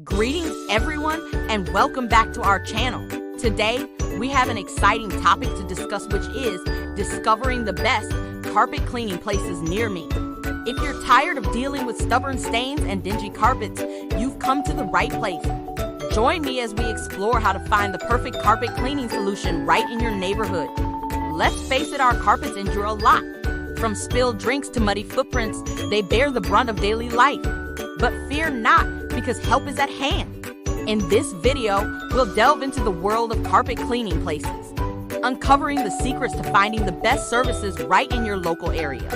Greetings everyone and welcome back to our channel. Today we have an exciting topic to discuss, which is discovering the best carpet cleaning places near me. If you're tired of dealing with stubborn stains and dingy carpets, you've come to the right place. Join me as we explore how to find the perfect carpet cleaning solution right in your neighborhood. Let's face it, our carpets endure a lot. From spilled drinks to muddy footprints, they bear the brunt of daily life. But fear not, because help is at hand. In this video, we'll delve into the world of carpet cleaning places, uncovering the secrets to finding the best services right in your local area.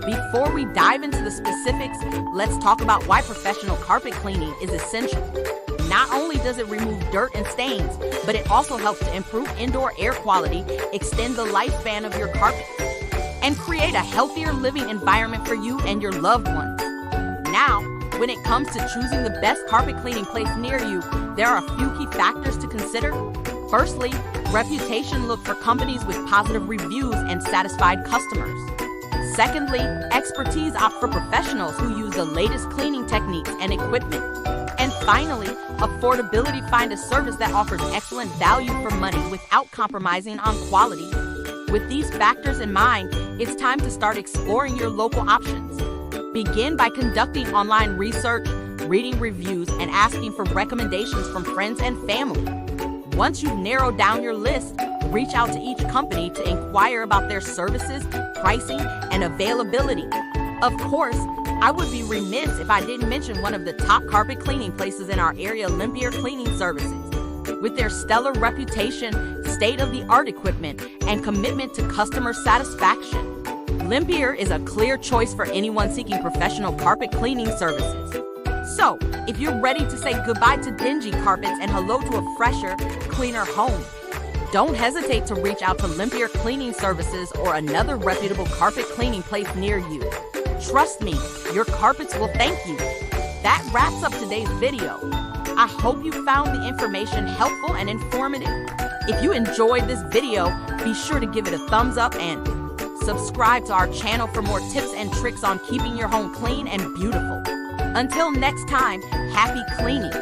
Before we dive into the specifics, let's talk about why professional carpet cleaning is essential. Not only does it remove dirt and stains, but it also helps to improve indoor air quality, extend the lifespan of your carpet, and create a healthier living environment for you and your loved ones. Now, when it comes to choosing the best carpet cleaning place near you, there are a few key factors to consider. Firstly, reputation. Look for companies with positive reviews and satisfied customers. Secondly, expertise. Opt for professionals who use the latest cleaning techniques and equipment. And finally, affordability. Find a service that offers excellent value for money without compromising on quality. With these factors in mind, it's time to start exploring your local options. Begin by conducting online research, reading reviews, and asking for recommendations from friends and family. Once you've narrowed down your list, reach out to each company to inquire about their services, pricing, and availability. Of course, I would be remiss if I didn't mention one of the top carpet cleaning places in our area, Limpiar Cleaning Services. With their stellar reputation, state-of-the-art equipment, and commitment to customer satisfaction, Limpiar is a clear choice for anyone seeking professional carpet cleaning services. So, if you're ready to say goodbye to dingy carpets and hello to a fresher, cleaner home, don't hesitate to reach out to Limpiar Cleaning Services or another reputable carpet cleaning place near you. Trust me, your carpets will thank you. That wraps up today's video. I hope you found the information helpful and informative. If you enjoyed this video, be sure to give it a thumbs up and subscribe to our channel for more tips and tricks on keeping your home clean and beautiful. Until next time, happy cleaning!